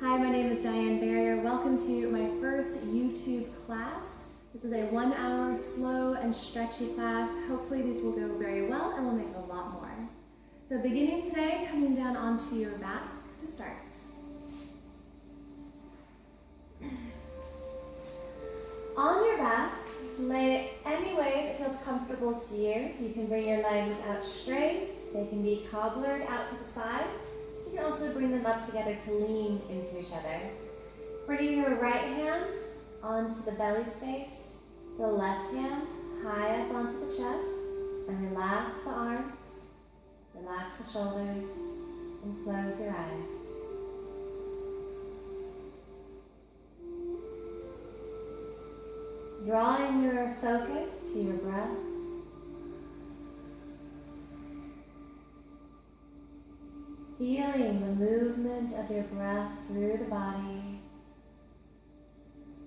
Hi, my name is Diane Barrier. Welcome to my first YouTube class. This is a 1-hour slow and stretchy class. Hopefully these will go very well and we'll make a lot more. So beginning today, coming down onto your back to start. On your back, lay any way that feels comfortable to you. You can bring your legs out straight. They can be cobblered out to the side. You can also bring them up together to lean into each other. Bringing your right hand onto the belly space, the left hand high up onto the chest, and relax the arms, relax the shoulders, and close your eyes. Drawing your focus to your breath. Feeling the movement of your breath through the body,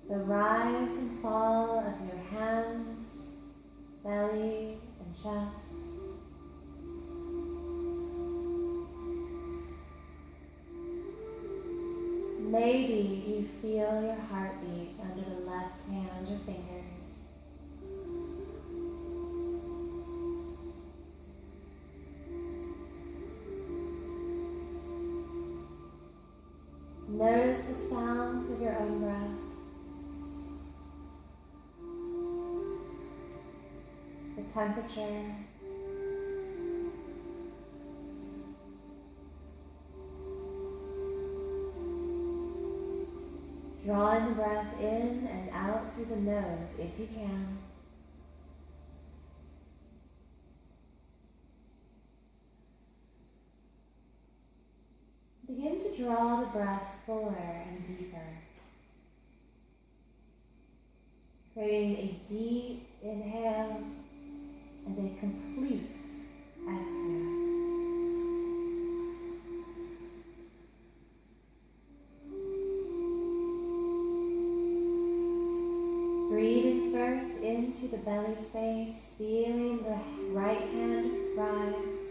the rise and fall of your hands, belly, and chest. Maybe you feel your heartbeat under the left hand or fingers. Notice the sound of your own breath. The temperature. Drawing the breath in and out through the nose if you can. Begin to draw the breath fuller and deeper, creating a deep inhale and a complete exhale. Breathing first into the belly space, feeling the right hand rise.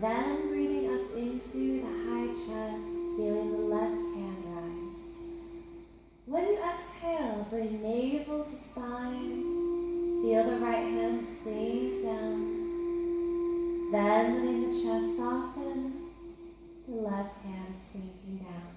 Then breathing up into the high chest, feeling the left hand rise. When you exhale, bring navel to spine. Feel the right hand sink down. Then letting the chest soften, the left hand sinking down.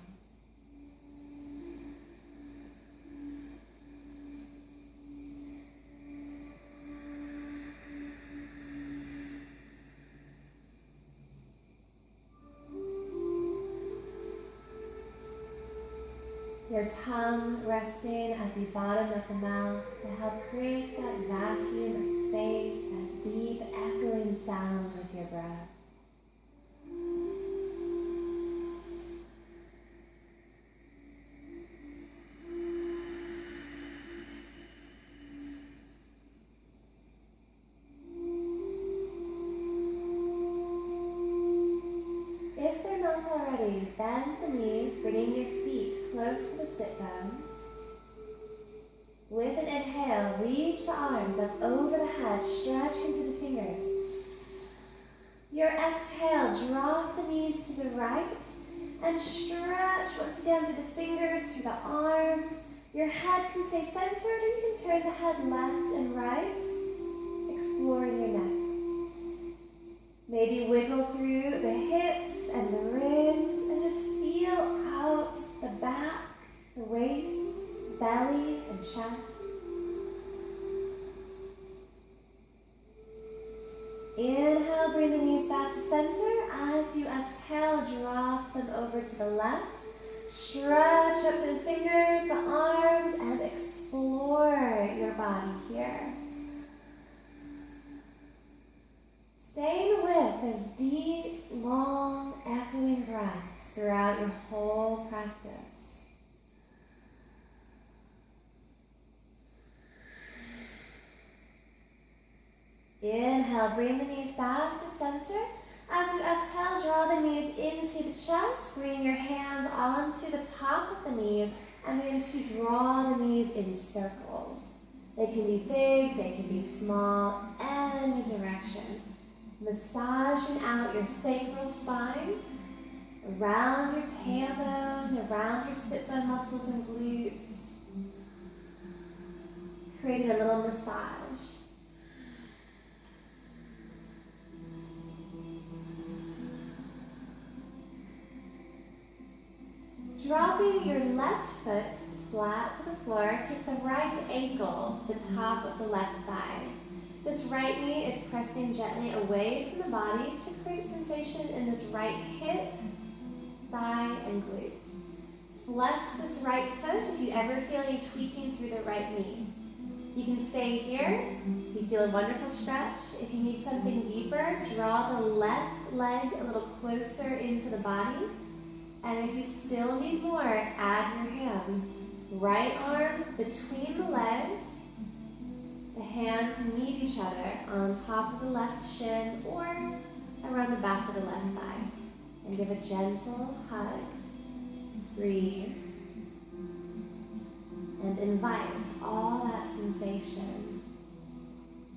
Your tongue resting at the bottom of the mouth to help create that vacuum of space, that deep echoing sound with your breath. If they're not already, bend the knees, bringing your feet close to the sit bones. With an inhale, reach the arms up over the head, stretching through the fingers. Your exhale, drop the knees to the right and stretch once again through the fingers, through the arms. Your head can stay centered or you can turn the head left and right, exploring your neck. Maybe wiggle through the hips and the ribs and just feel out the back, the waist, belly, and chest. Inhale, bring the knees back to center. As you exhale, drop them over to the left. Stretch up through the fingers, the arms, and explore your body here. Staying with those deep, long, echoing breaths throughout your whole practice. Inhale, bring the knees back to center. As you exhale, draw the knees into the chest. Bring your hands onto the top of the knees and begin to draw the knees in circles. They can be big, they can be small, any direction. Massaging out your sacral spine. around your tailbone, around your sit bone muscles and glutes, creating a little massage. Dropping your left foot flat to the floor, take the right ankle to the top of the left thigh. This right knee is pressing gently away from the body to create sensation in this right hip, thigh, and glute. Flex this right foot if you ever feel any tweaking through the right knee. You can stay here. You feel a wonderful stretch. If you need something deeper, draw the left leg a little closer into the body. And if you still need more, add your hands. Right arm between the legs. The hands meet each other on top of the left shin or around the back of the left thigh. And give a gentle hug. Breathe. And invite all that sensation.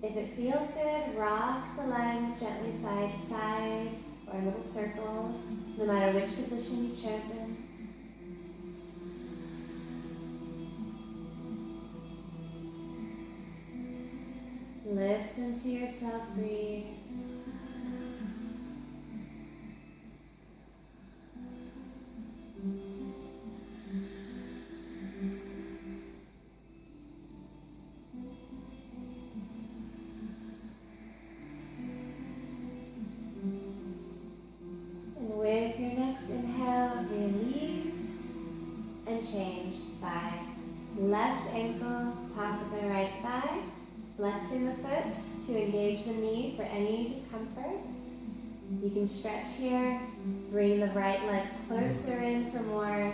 If it feels good, rock the legs gently side to side or little circles, no matter which position you've chosen. Listen to yourself breathe. And with your next inhale, release and change sides. Left ankle, top of the right thigh. Flexing the foot to engage the knee for any discomfort. You can stretch here, bring the right leg closer in for more.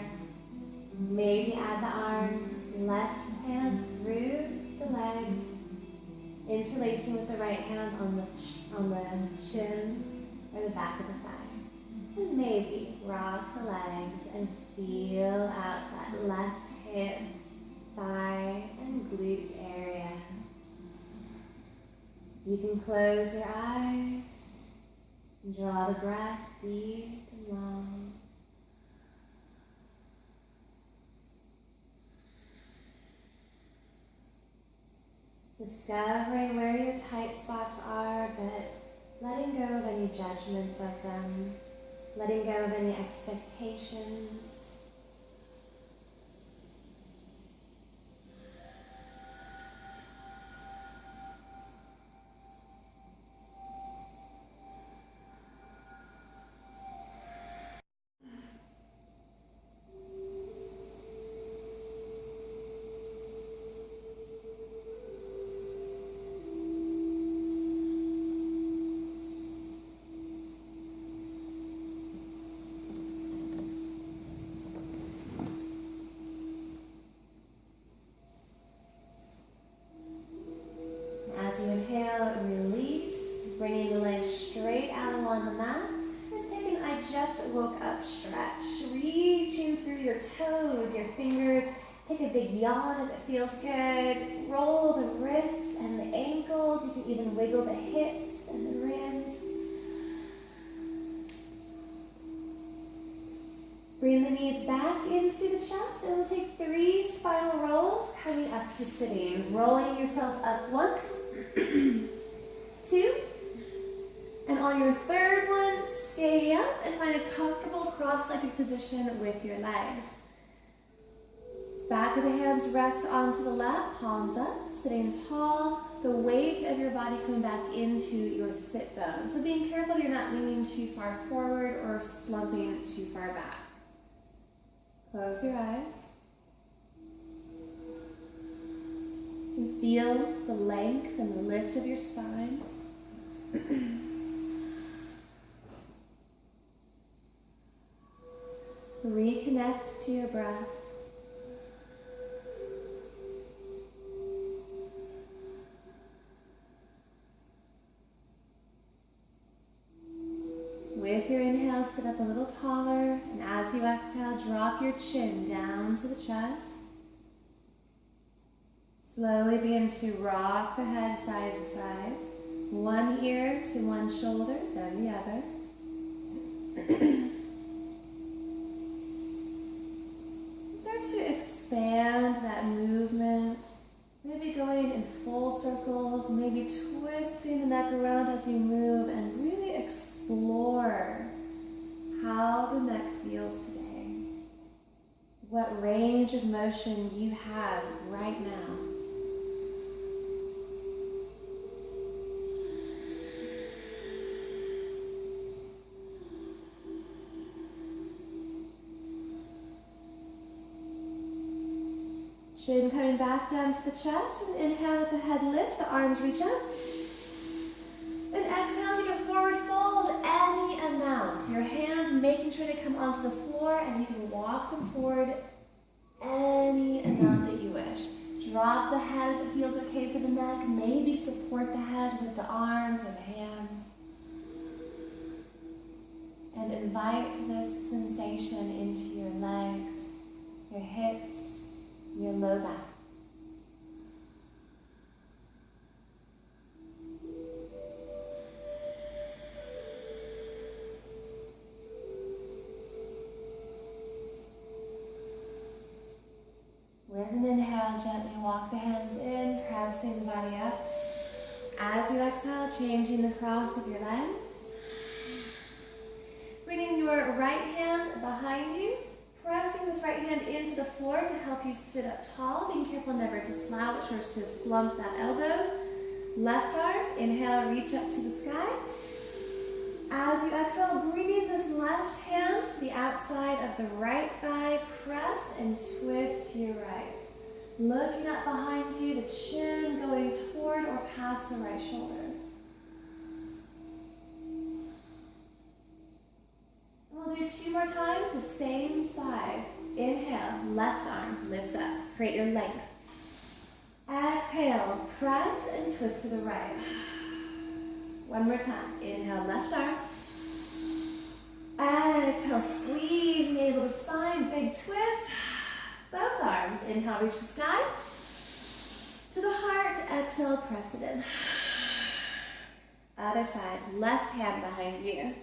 Maybe add the arms, left hand through the legs, interlacing with the right hand on the shin or the back of the thigh. And maybe rock the legs and feel out that left hip, thigh, and glute area. You can close your eyes and draw the breath deep and long. Discovering where your tight spots are, but letting go of any judgments of them, letting go of any expectations. As you inhale, release, bringing the legs straight out along the mat, and take an I just woke up stretch. Reaching through your toes, your fingers, take a big yawn if it feels good. Roll the wrists and the ankles. You can even wiggle the hips and the ribs. Bring the knees back into the chest, and we'll take 3 spinal rolls, coming up to sitting. Rolling yourself up once, 2, and on your third one, stay up and find a comfortable cross-legged position with your legs. Back of the hands rest onto the lap, palms up, sitting tall, the weight of your body coming back into your sit bone. So being careful you're not leaning too far forward or slumping too far back. Close your eyes. And feel the length and the lift of your spine. Reconnect to your breath. With your inhale, sit up a little taller, and as you exhale, drop your chin down to the chest. Slowly begin to rock the head side to side, one ear to one shoulder, then the other. start to expand that movement, maybe going in full circles, maybe twisting the neck around as you move, and really explore how the neck feels today. What range of motion you have right now. Chin coming back down to the chest. With an inhale, let the head lift, the arms reach up. And exhale, take a forward fold, any amount. Your hands making sure they come onto the floor, and you can walk them forward any amount that you wish. Drop the head if it feels okay for the neck. Maybe support the head with the arms or the hands. And invite this sensation into your legs, your hips, your low back. With an inhale, gently walk the hands in, pressing the body up. As you exhale, changing the cross of your legs. Bringing your right hand behind you. Pressing this right hand into the floor to help you sit up tall, being careful never to slouch or to slump that elbow. Left arm, inhale, reach up to the sky. As you exhale, bringing this left hand to the outside of the right thigh, press and twist to your right. Looking up behind you, the chin going toward or past the right shoulder. We'll do 2 more times, the same side. Inhale, left arm lifts up. Create your length. Exhale, press and twist to the right. 1 more time. Inhale, left arm. Exhale, squeeze, navel to spine, big twist. Both arms. Inhale, reach the sky. To the heart, exhale, press it in. Other side, left hand behind you.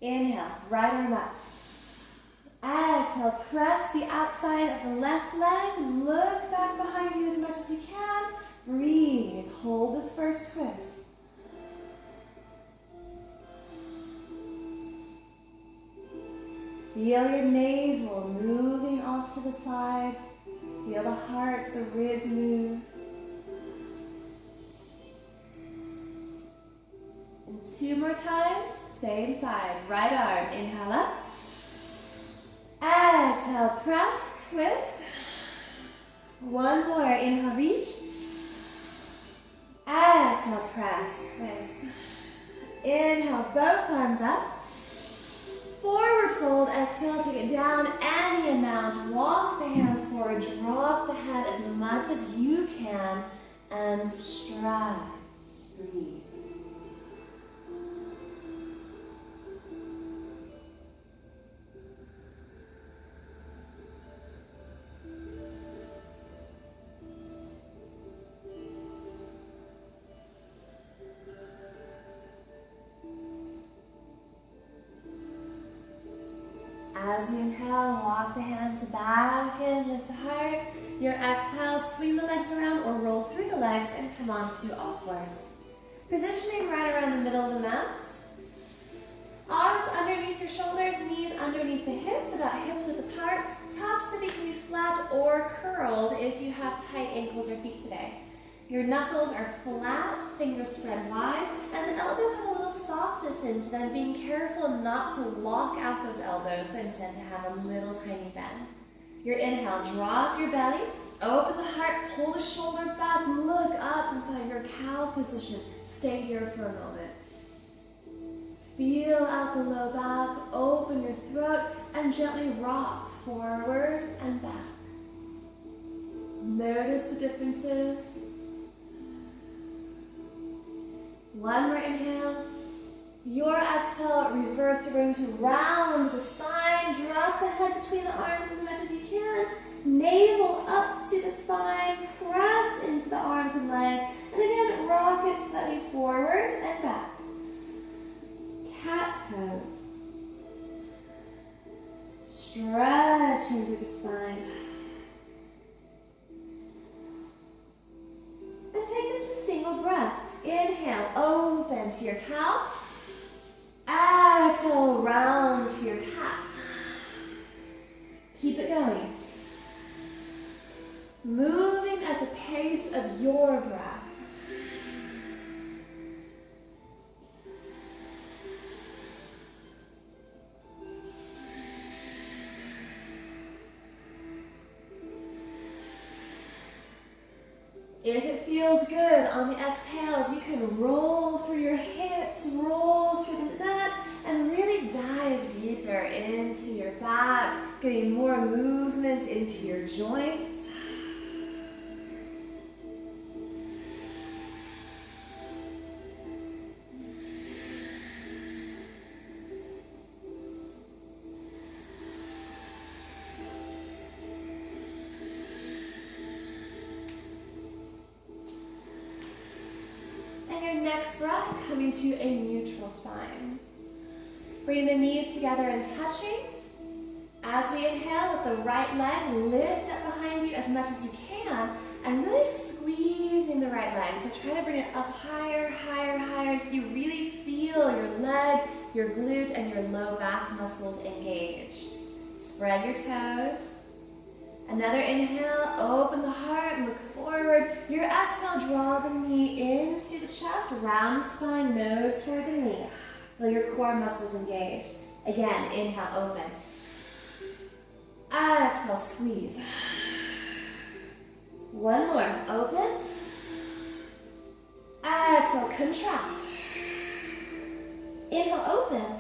Inhale, right arm up. Exhale, press the outside of the left leg. Look back behind you as much as you can. Breathe. Hold this first twist. Feel your navel moving off to the side. Feel the heart, the ribs move. And 2 more times. Same side, right arm, inhale up. Exhale, press, twist. 1 more, inhale, reach. Exhale, press, twist. Inhale, both arms up. Forward fold, exhale, take it down any amount. Walk the hands forward, drop the head as much as you can, and stretch, breathe. As we inhale, walk the hands back and lift the heart. Your exhale, swing the legs around or roll through the legs and come onto all fours. Positioning right around the middle of the mat. Arms underneath your shoulders, knees underneath the hips, about hips width apart. Tops of the feet can be flat or curled if you have tight ankles or feet today. Your knuckles are flat, fingers spread wide, and the elbows have a little softness into them, being careful not to lock out those elbows, but instead to have a little tiny bend. Your inhale, drop your belly, open the heart, pull the shoulders back, look up and find your cow position. Stay here for a moment. Feel out the low back, open your throat, and gently rock forward and back. Notice the differences. 1 more inhale. Your exhale, reverse. You're going to round the spine, drop the head between the arms as much as you can. Navel up to the spine, press into the arms and legs, and again, rock it slightly forward and back. Cat pose. Stretching through the spine. beautiful breaths. Inhale, open to your cow. Exhale, round to your cat. Keep it going. Moving at the pace of your breath. If it feels good on the exhales, you can roll through your hips, roll through the neck, and really dive deeper into your back, getting more movement into your joints. Next breath, coming to a neutral spine. Bring the knees together and touching. As we inhale, let the right leg lift up behind you as much as you can, and really squeezing the right leg. So try to bring it up higher, higher, higher until you really feel your leg, your glute, and your low back muscles engage. Spread your toes. Another inhale, open the heart, look forward. Your exhale, draw the knee into the chest, round the spine, nose toward the knee. Feel your core muscles engage. Again, inhale, open. Exhale, squeeze. One more, open. Exhale, contract. Inhale, open.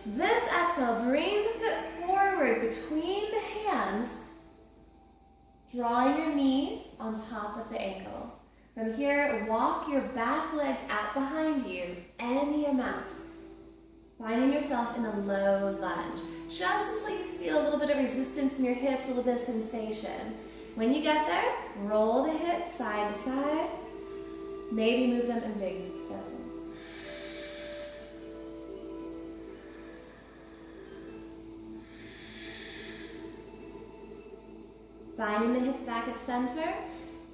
This exhale, bring the foot forward between the hands, drawing your knee on top of the ankle. From here, walk your back leg out behind you, any amount. Finding yourself in a low lunge, just until you feel a little bit of resistance in your hips, a little bit of sensation. When you get there, roll the hips side to side. Maybe move them in big circles. Finding the hips back at center.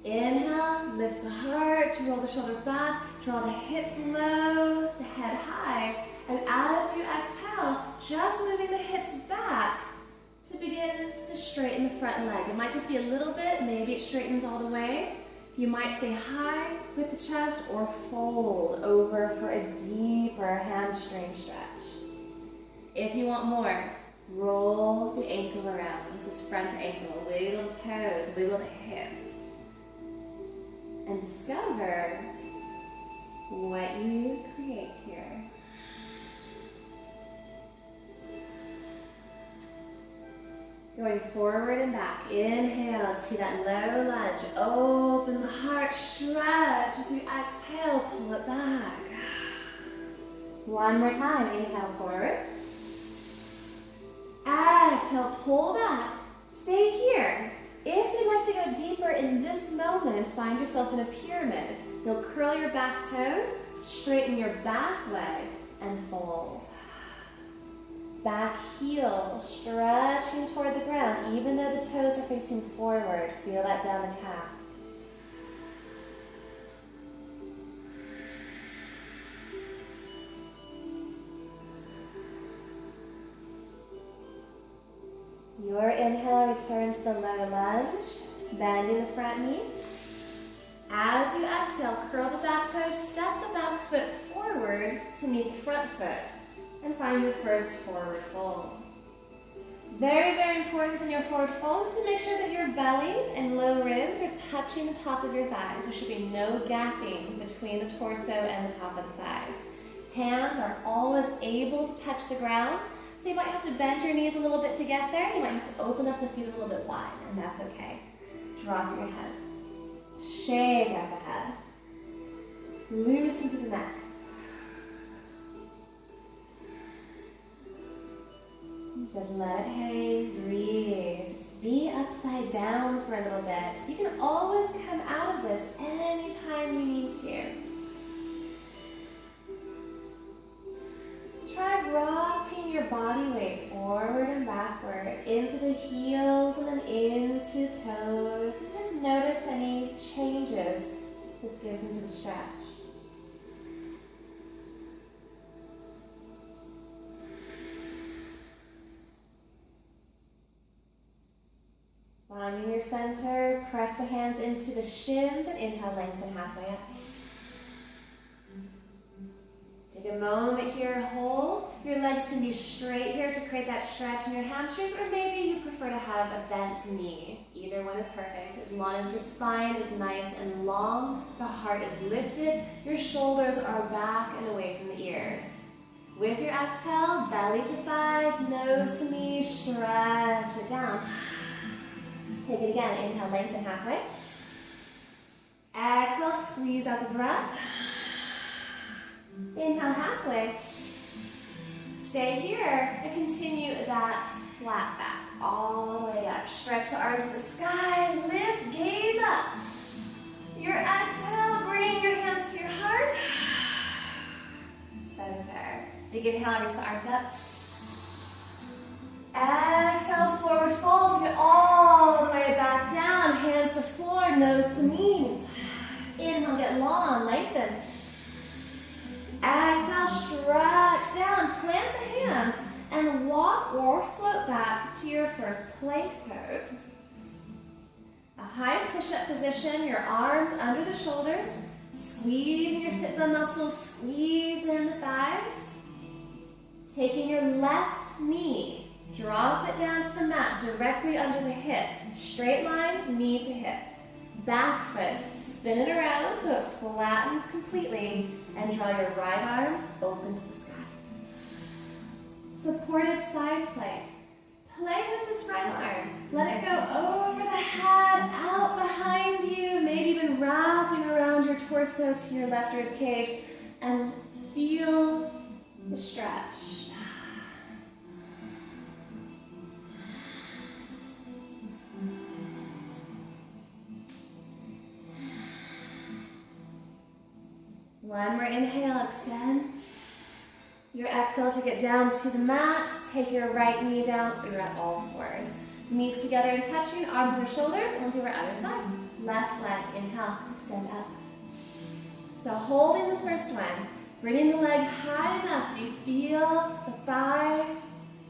Inhale, lift the heart, roll the shoulders back, draw the hips low, the head high. And as you exhale, just moving the hips back to begin to straighten the front leg. It might just be a little bit, maybe it straightens all the way. You might stay high with the chest or fold over for a deeper hamstring stretch. If you want more, roll the ankle around. This is front ankle. Wiggle the toes, wiggle the hips. And discover what you create here. Going forward and back. Inhale to that low lunge. Open the heart, stretch. As you exhale, pull it back. One more time. Inhale forward. Exhale, pull back. Stay here. If you'd like to go deeper in this moment, find yourself in a pyramid. You'll curl your back toes, straighten your back leg, and fold. Back heel, stretching toward the ground, even though the toes are facing forward. Feel that down the calf. Your inhale, return to the low lunge, bending the front knee. As you exhale, curl the back toes, step the back foot forward to meet the front foot, and find your first forward fold. Very, very important in your forward fold is to make sure that your belly and low ribs are touching the top of your thighs. There should be no gapping between the torso and the top of the thighs. Hands are always able to touch the ground. So you might have to bend your knees a little bit to get there. You might have to open up the feet a little bit wide, and that's okay. Drop your head. Shake out the head. Loosen through the neck. Just let it hang, breathe. Just be upside down for a little bit. You can always come out of this anytime you need to. Try rocking your body weight forward and backward into the heels and then into toes. And just notice any changes this gives into Finding your center, press the hands into the shins and inhale, lengthen halfway up. Take a moment here, hold. Your legs can be straight here to create that stretch in your hamstrings, or maybe you prefer to have a bent knee. Either one is perfect. As long as your spine is nice and long, the heart is lifted, your shoulders are back and away from the ears. With your exhale, belly to thighs, nose to knee, stretch it down. Take it again. Inhale, lengthen halfway. Exhale, squeeze out the breath. Inhale, halfway. Stay here and continue that flat back all the way up. Stretch the arms to the sky, lift, gaze up. Your exhale, bring your hands to your heart. Center. Big inhale, reach the arms up. Exhale, forward fold, take it all the way back down. Hands to floor, nose to knees. Inhale, get long, lengthen. Exhale, stretch down, plant the hands, and walk or float back to your first plank pose. A high push-up position, your arms under the shoulders, squeezing your sit-bone muscles, squeeze in the thighs. Taking your left knee, drop it down to the mat, directly under the hip. Straight line, knee to hip. Back foot, spin it around so it flattens completely, and draw your right arm open to the sky. Supported side plank. Play with this right arm. Let it go over the head, out behind you, maybe even wrapping around your torso to your left rib cage, and feel the stretch. One more inhale, extend. Your exhale, take it down to the mat. Take your right knee down. You're at all fours. Knees together and touching, arms over shoulders, and we'll do our other side. Left leg, inhale, extend up. So holding this first one, bringing the leg high enough that you feel the thigh,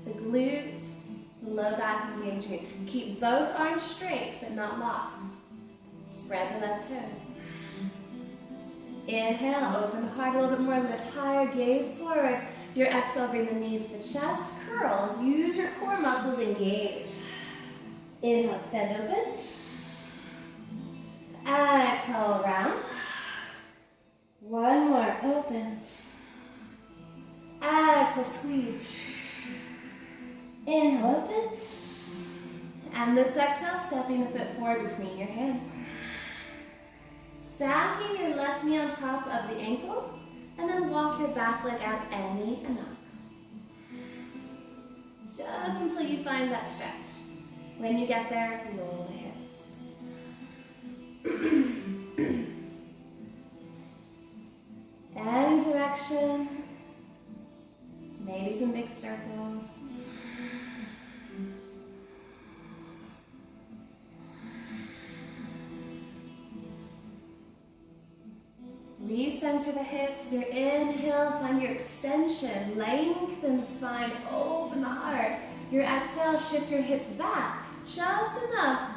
the glute, the low back engaging. Keep both arms straight, but not locked. Spread the left toes. Inhale, open the heart a little bit more, lift higher, gaze forward. Your exhale, bring the knee to the chest, curl, use your core muscles, engage. Inhale, extend, open. Exhale, round. One more, open. Exhale, squeeze. Inhale, open. And this exhale, stepping the foot forward between your hands. Stacking your left knee on top of the ankle, and then walk your back leg out any amount. Just until you find that stretch. When you get there, roll the hips. Any direction, maybe some big circles. Recenter the hips, your inhale, find your extension, lengthen the spine, open the heart. Your exhale, shift your hips back, just enough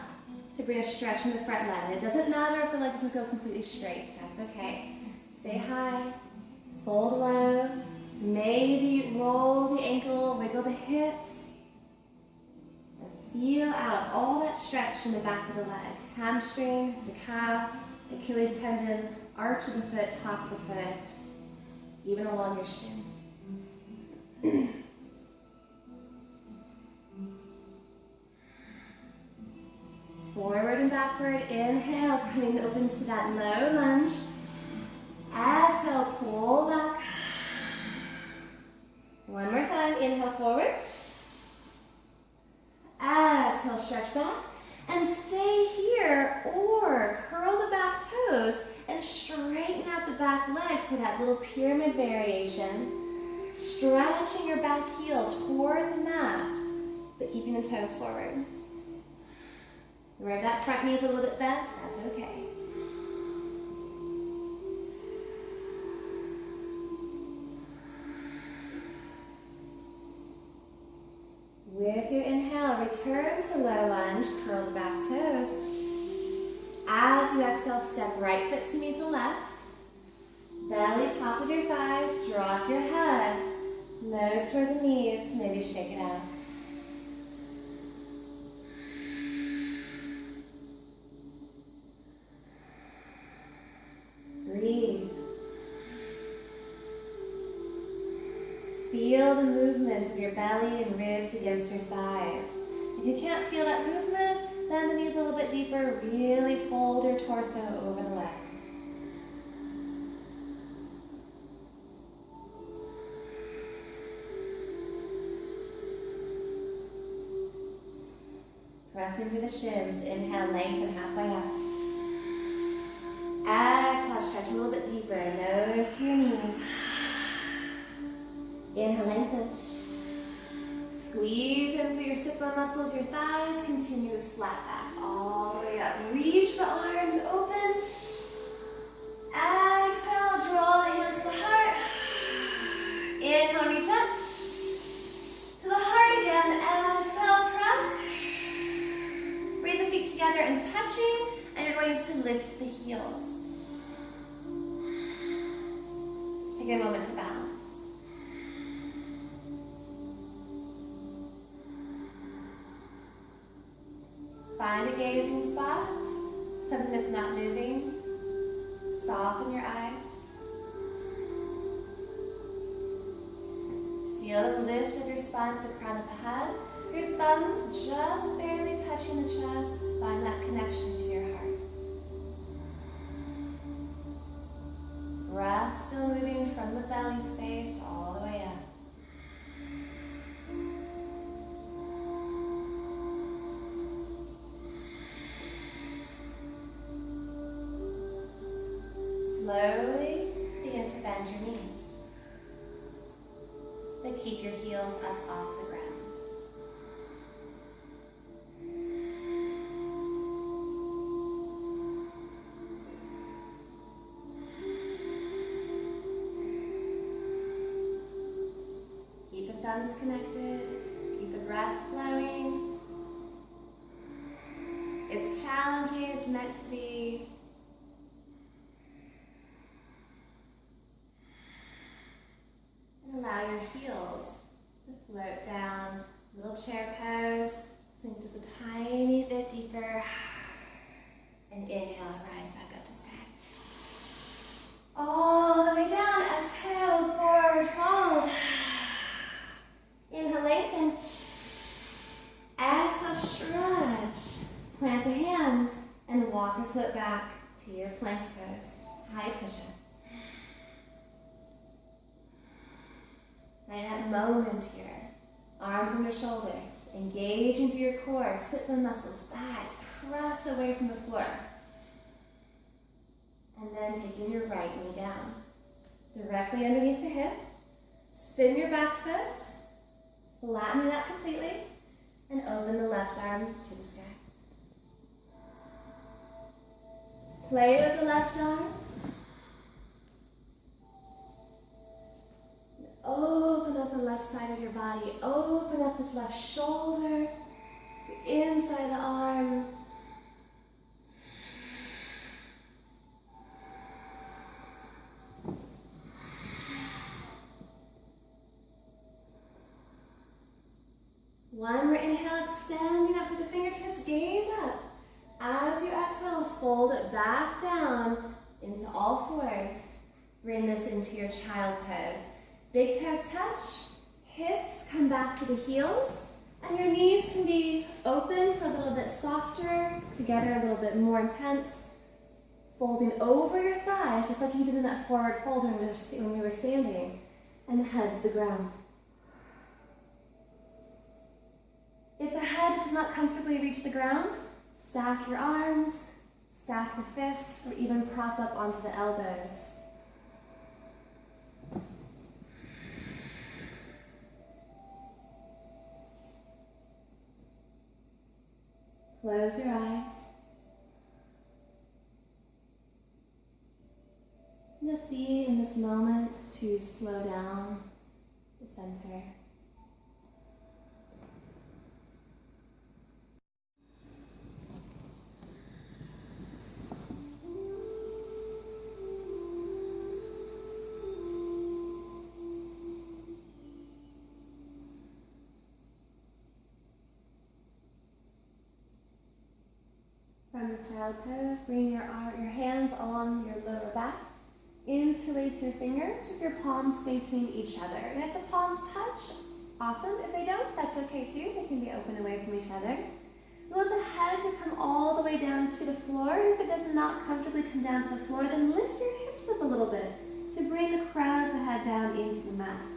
to bring a stretch in the front leg. And it doesn't matter if the leg doesn't go completely straight, that's okay. Stay high, fold low, maybe roll the ankle, wiggle the hips, and feel out all that stretch in the back of the leg. Hamstring to calf, Achilles tendon, arch of the foot, top of the foot, even along your shin. Forward and backward, inhale, coming open to that low lunge. Exhale, pull back. One more time, inhale forward. Exhale, stretch back. And stay here, or curl the back toes and straighten out the back leg for that little pyramid variation. Stretching your back heel toward the mat, but keeping the toes forward. Where that front knee is a little bit bent, that's okay. With your inhale, reach turn to low lunge, curl the back toes. As you exhale, step right foot to meet the left. Belly, top of your thighs, drop your head. Nose toward the knees, maybe shake it out. Breathe. Feel the movement of your belly and ribs against your thighs. If you can't feel that movement, bend the knees a little bit deeper. Really fold your torso over the legs. Pressing through the shins. Inhale, lengthen halfway up. Exhale, stretch a little bit deeper. Nose to your knees. Inhale, lengthen. Squeeze in through your sit-bone muscles, your thighs. Continue this flat back all the way up. Reach the arms open. Exhale, draw the hands to the heart. Inhale, reach up. To the heart again. Exhale, press. Bring the feet together and touching. And you're going to lift the heels. Take a moment to balance. Find a gazing spot, something that's not moving. Soften your eyes. Feel the lift of your spine at the crown of the head. Your thumbs just barely touching the chest. Find that connection to your heart. Breath still moving from the belly space all the way up. Slowly begin to bend your knees, but keep your heels up off the ground. Keep the thumbs connected, keep the breath flowing. It's challenging, it's meant to be. Allow your heels to float down. Little chair pose. Sink just a tiny bit deeper. And inhale, rise back up to sky. All the way down. Exhale, forward fold. Inhale, lengthen. Exhale, stretch. Plant the hands and walk or flip back to your plank pose. High push-up. Find that moment here. Arms under shoulders. Engage into your core. Sit-bone muscles, thighs. Press away from the floor. And then taking your right knee down. Directly underneath the hip. Spin your back foot. Flatten it out completely. And open the left arm to the sky. Play with the left arm. Open up the left side of your body. Open up this left shoulder, the inside of the arm. One more inhale, extending up to the fingertips, gaze up. As you exhale, fold it back down into all fours. Bring this into your child pose. Big toes touch, hips come back to the heels, and your knees can be open for a little bit softer, together a little bit more intense. Folding over your thighs, just like you did in that forward fold when we were standing, and the head to the ground. If the head does not comfortably reach the ground, stack your arms, stack the fists, or even prop up onto the elbows. Close your eyes. And just be in this moment to slow down, to center. From this child pose, bring your hands along your lower back. Interlace your fingers with your palms facing each other. And if the palms touch, awesome. If they don't, that's okay too. They can be open away from each other. We want the head to come all the way down to the floor. And if it does not comfortably come down to the floor, then lift your hips up a little bit to bring the crown of the head down into the mat.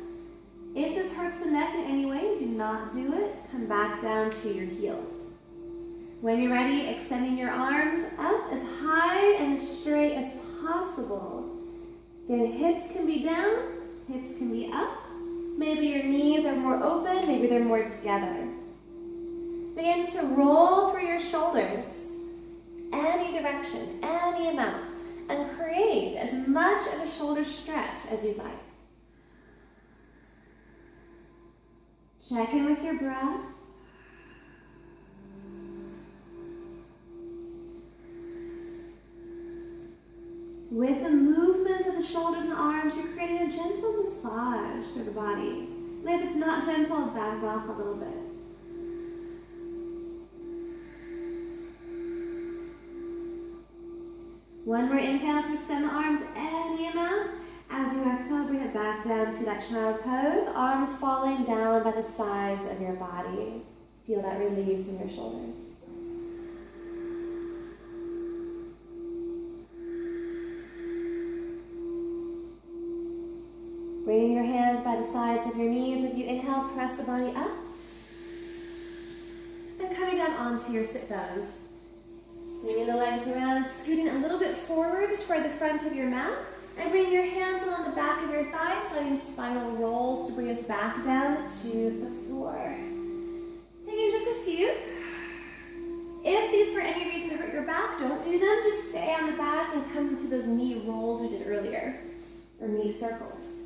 If this hurts the neck in any way, do not do it. Come back down to your heels. When you're ready, extending your arms up as high and as straight as possible. Again, hips can be down, hips can be up. Maybe your knees are more open, maybe they're more together. Begin to roll through your shoulders, any direction, any amount, and create as much of a shoulder stretch as you'd like. Check in with your breath. With the movement of the shoulders and arms, you're creating a gentle massage through the body. And if it's not gentle, back off a little bit. One more inhale to extend the arms any amount. As you exhale, bring it back down to that child pose. Arms falling down by the sides of your body. Feel that release in your shoulders. Bringing your hands by the sides of your knees as you inhale, press the body up. And coming down onto your sit bones. Swinging the legs around, scooting a little bit forward toward the front of your mat. And bring your hands along the back of your thighs, finding spinal rolls to bring us back down to the floor. Taking just a few. If these for any reason hurt your back, don't do them. Just stay on the back and come to those knee rolls we did earlier, or knee circles.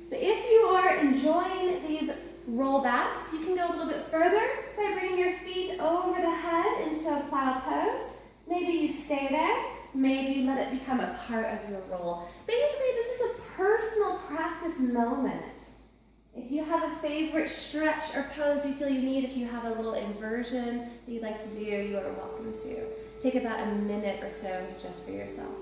But if you are enjoying these rollbacks, you can go a little bit further by bringing your feet over the head into a plow pose. Maybe you stay there. Maybe let it become a part of your roll. Basically, this is a personal practice moment. If you have a favorite stretch or pose you feel you need, if you have a little inversion that you'd like to do, you are welcome to. Take about a minute or so just for yourself.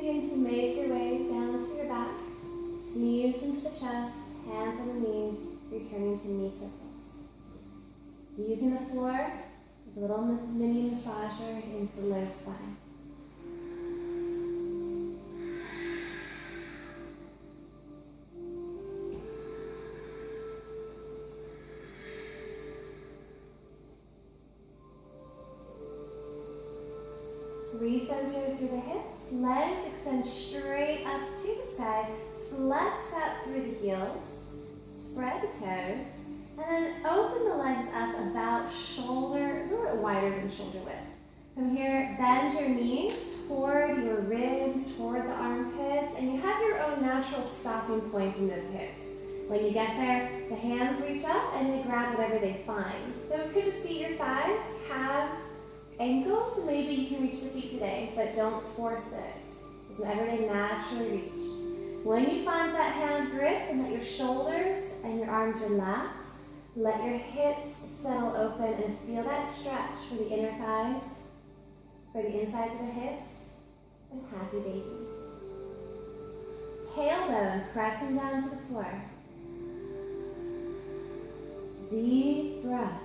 To make your way down to your back, knees into the chest, hands on the knees, returning to knee circles. Using the floor, a little mini massager into the low spine. Recenter through the hips, legs extend straight up to the sky, flex out through the heels, spread the toes, and then open the legs up about shoulder, a little bit wider than shoulder width. From here, bend your knees toward your ribs, toward the armpits, and you have your own natural stopping point in those hips. When you get there, the hands reach up and they grab whatever they find. So it could just be your thighs, calves, ankles. Maybe you can reach the feet today, but don't force it. It's whatever they naturally reach. When you find that hand grip and that your shoulders and your arms relax, let your hips settle open and feel that stretch for the inner thighs, for the insides of the hips, and happy baby. Tailbone pressing down to the floor. Deep breaths.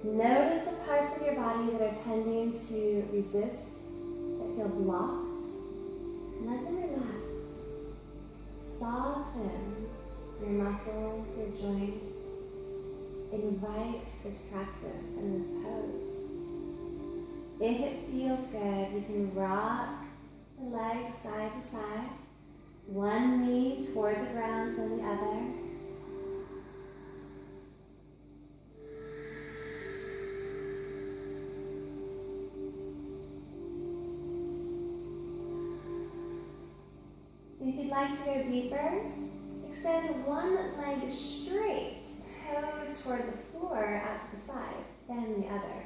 Notice the parts of your body that are tending to resist, that feel blocked. Let them relax. Soften your muscles, your joints. Invite this practice and this pose. If it feels good, you can rock the legs side to side, one knee toward the ground and the other. If you'd like to go deeper, extend one leg straight, toes toward the floor out to the side, then the other.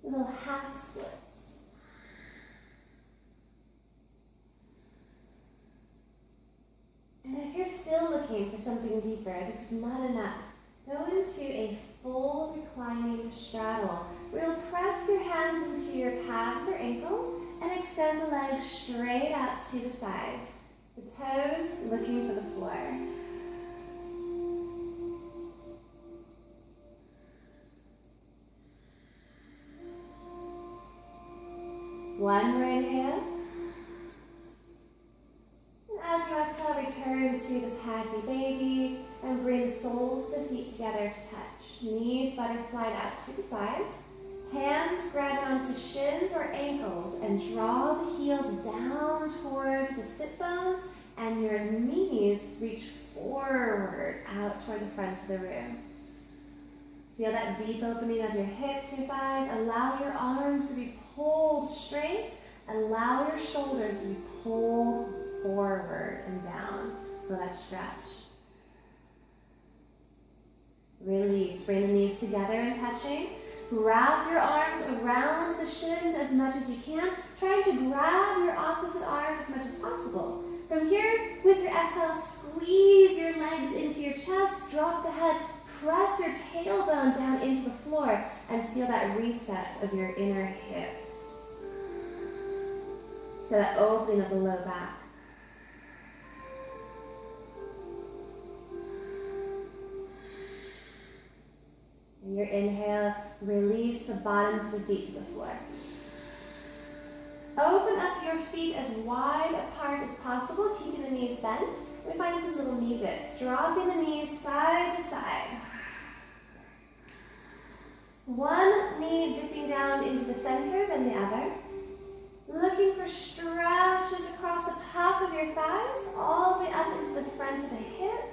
Little half splits. And if you're still looking for something deeper, this is not enough. Go into a full reclining straddle, where you'll press your hands into your calves or ankles and extend the legs straight out to the sides, the toes looking for the floor. One more inhale. And as you exhale, return to this happy baby and bring the soles of the feet together to touch. Knees butterflied out to the sides. Hands grab onto shins or ankles and draw the heels down toward the sit bones, and your knees reach forward out toward the front of the room. Feel that deep opening of your hips, your thighs. Allow your arms to be pulled straight. Allow your shoulders to be pulled forward and down. Feel that stretch. Release. Bring the knees together and touching. Wrap your arms around the shins as much as you can, trying to grab your opposite arm as much as possible. From here, with your exhale, squeeze your legs into your chest, drop the head, press your tailbone down into the floor, and feel that reset of your inner hips. Feel that opening of the low back. And your inhale, release the bottoms of the feet to the floor. Open up your feet as wide apart as possible, keeping the knees bent. We find some little knee dips, dropping the knees side to side. One knee dipping down into the center, then the other. Looking for stretches across the top of your thighs, all the way up into the front of the hips.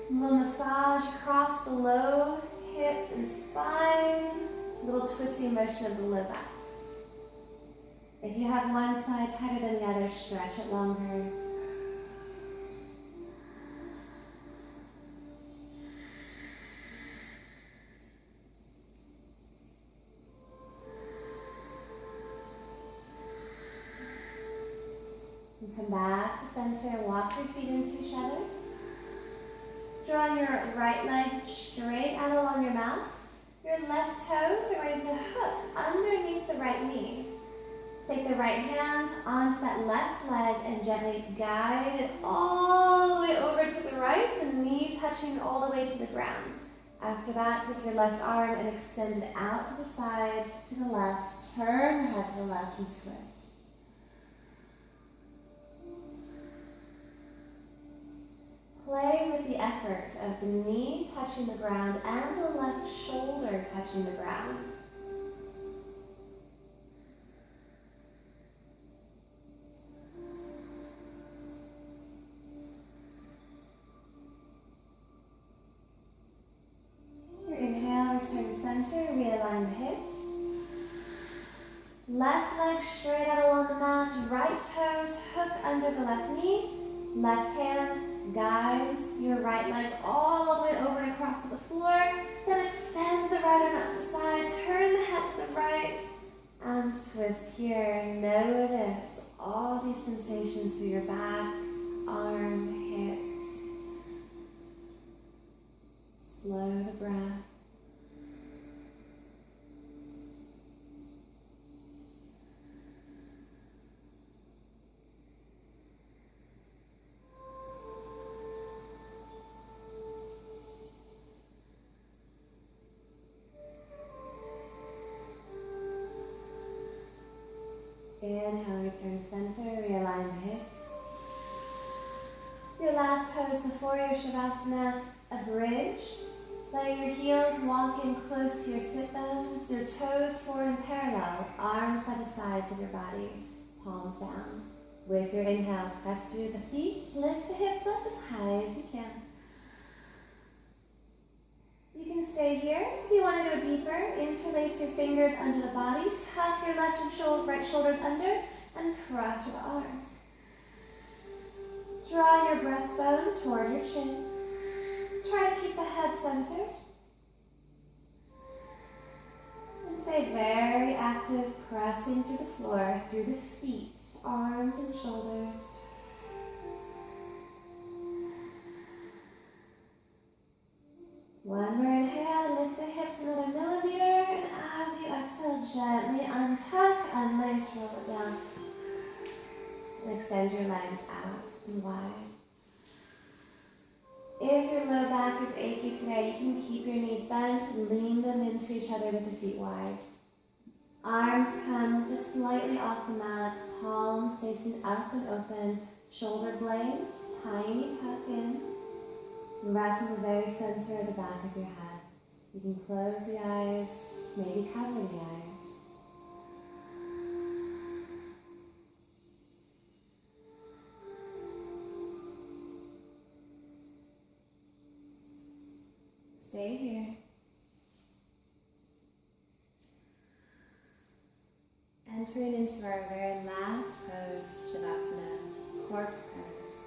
A little massage across the low hips and spine. A little twisting motion of the low back. If you have one side tighter than the other, stretch it longer. And come back to center, walk your feet into each other. Draw your right leg straight out along your mat. Your left toes are going to hook underneath the right knee. Take the right hand onto that left leg and gently guide it all the way over to the right, the knee touching all the way to the ground. After that, take your left arm and extend it out to the side, to the left. Turn the head to the left and twist. Play with the effort of the knee touching the ground and the left shoulder touching the ground. Your inhale, return to center, realign the hips. Left leg straight out along the mat, right toes hook under the left knee, left hand guides your right leg all the way over and across to the floor. Then extend the right arm out to the side, turn the head to the right, and twist here. Notice all these sensations through your back, arm, hips. Slow the breath. return to center, realign the hips. Your last pose before your Shavasana, a bridge. Letting your heels walk in close to your sit bones, your toes forward and parallel, arms by the sides of your body, palms down. With your inhale, press through the feet, lift the hips up as high as you can. You can stay here. If you want to go deeper, interlace your fingers under the body, tuck your left and right shoulders under, and press your arms. Draw your breastbone toward your chin. Try to keep the head centered. And stay very active, pressing through the floor, through the feet, arms and shoulders. One more inhale, lift the hips another millimeter, and as you exhale, gently untuck, unlace, roll it down. And extend your legs out and wide. If your low back is achy today, you can keep your knees bent, lean them into each other with the feet wide. Arms come just slightly off the mat, palms facing up and open, shoulder blades, tiny tuck in. And rest in the very center of the back of your head. You can close the eyes, maybe cover the eyes. Stay here. Entering into our very last pose, Shavasana, corpse pose.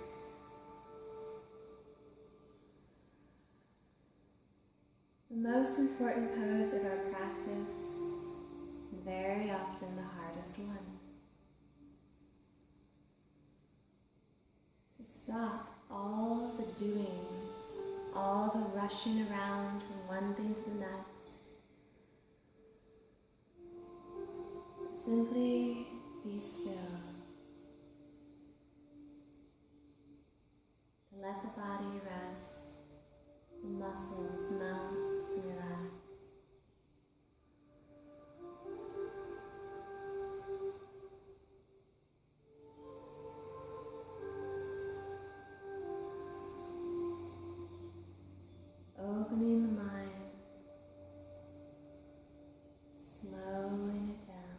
The most important pose of our practice, and very often the hardest one. To stop all the doing, all the rushing around from one thing to the next. Simply be still. To let the body rest, the muscles melt and relax. Opening the mind, slowing it down.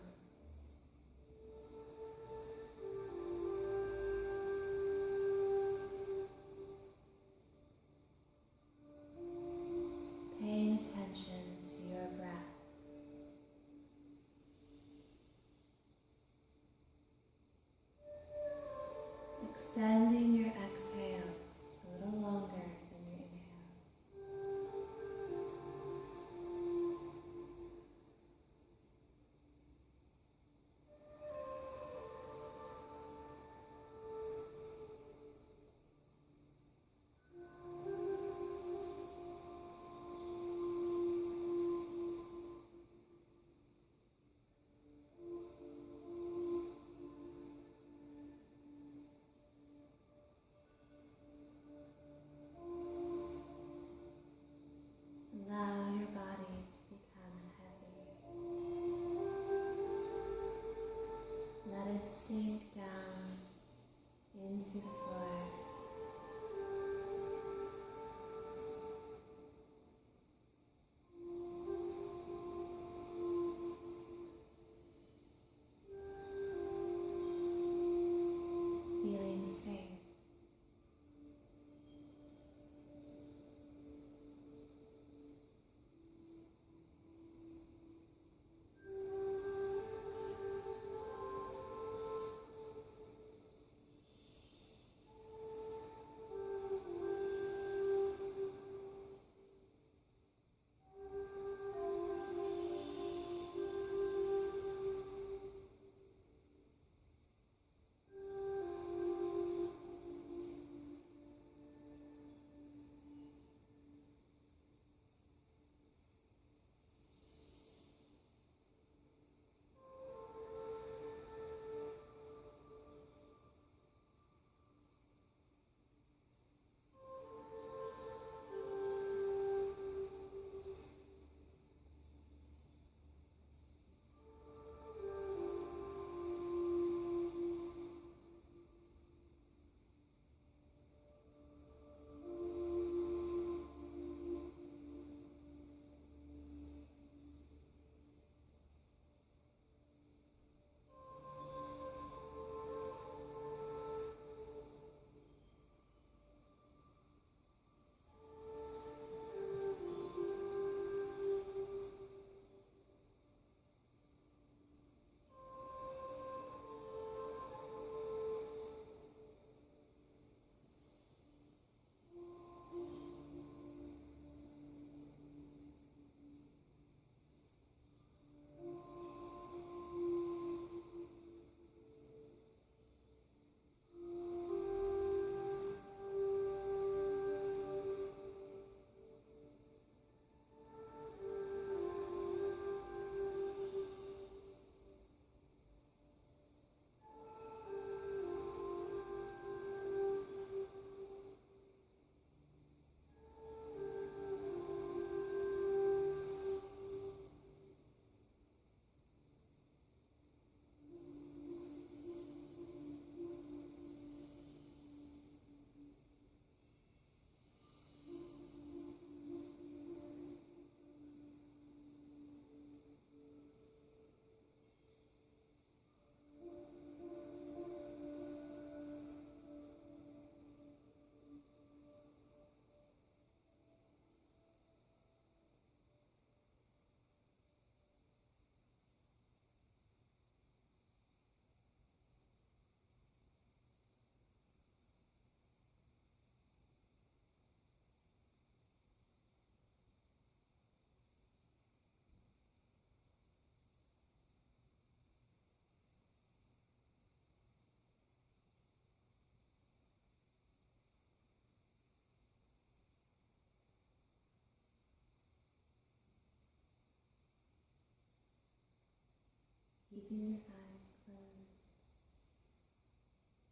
keeping your eyes closed.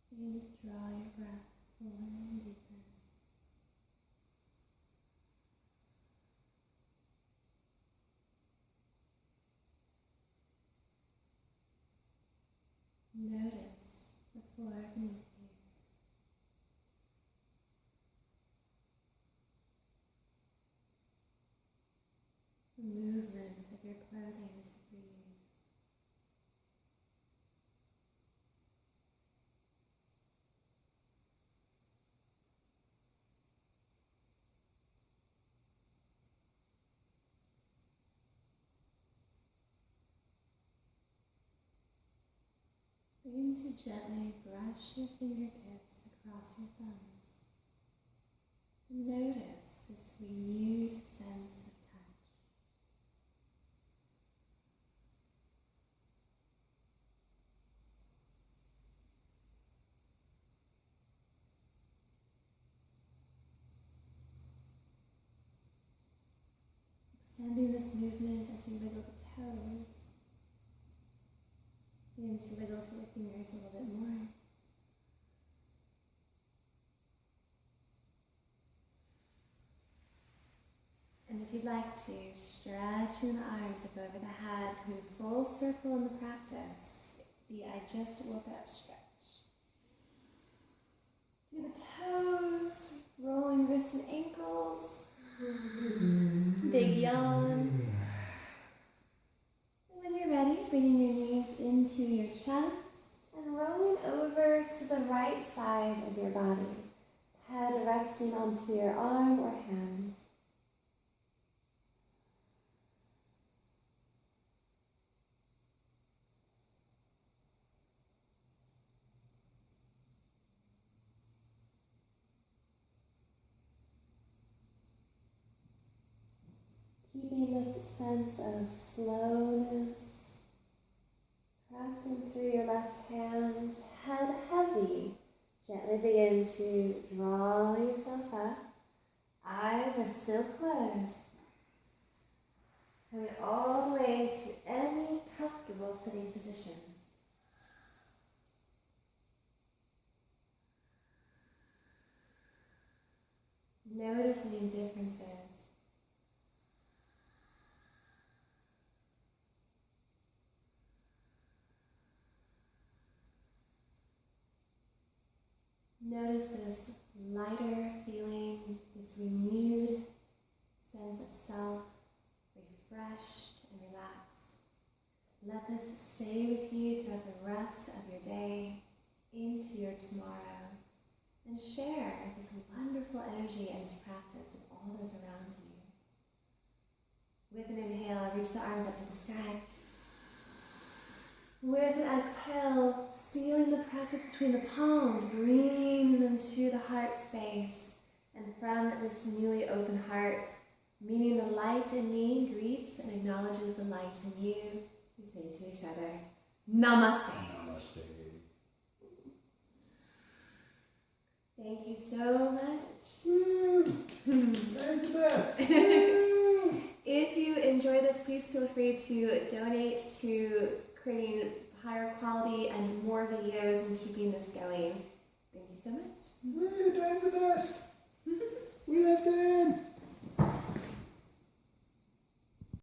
Begin to draw your breath fuller and deeper. Notice the floor beneath you. The movement of your clothing as you breathe. Begin to gently brush your fingertips across your thumbs. And notice this renewed sense of touch. Extending this movement as you wiggle the toes. Begin to wiggle through the fingers a little bit more. And if you'd like to, stretching the arms up over the head, coming full circle in the practice. The I just woke up stretch. Do the toes, rolling wrists and ankles. Big yawn. And when you're ready, bringing your knees into your chest and rolling over to the right side of your body. Head resting onto your arm or hands. Keeping this sense of slowness, pressing through your left hand, head heavy. Gently begin to draw yourself up. Eyes are still closed. Coming all the way to any comfortable sitting position. Notice any differences. Notice this lighter feeling, this renewed sense of self, refreshed and relaxed. Let this stay with you throughout the rest of your day, into your tomorrow, and share this wonderful energy and this practice with all those around you. With an inhale, reach the arms up to the sky. With an exhale, sealing the practice between the palms, bringing them to the heart space. And from this newly open heart, meaning the light in me greets and acknowledges the light in you, we say to each other, Namaste. Namaste. Thank you so much. That's the best. If you enjoy this, please feel free to donate to creating higher quality and more videos and keeping this going. Thank you so much. Dan's the best. We love Dan.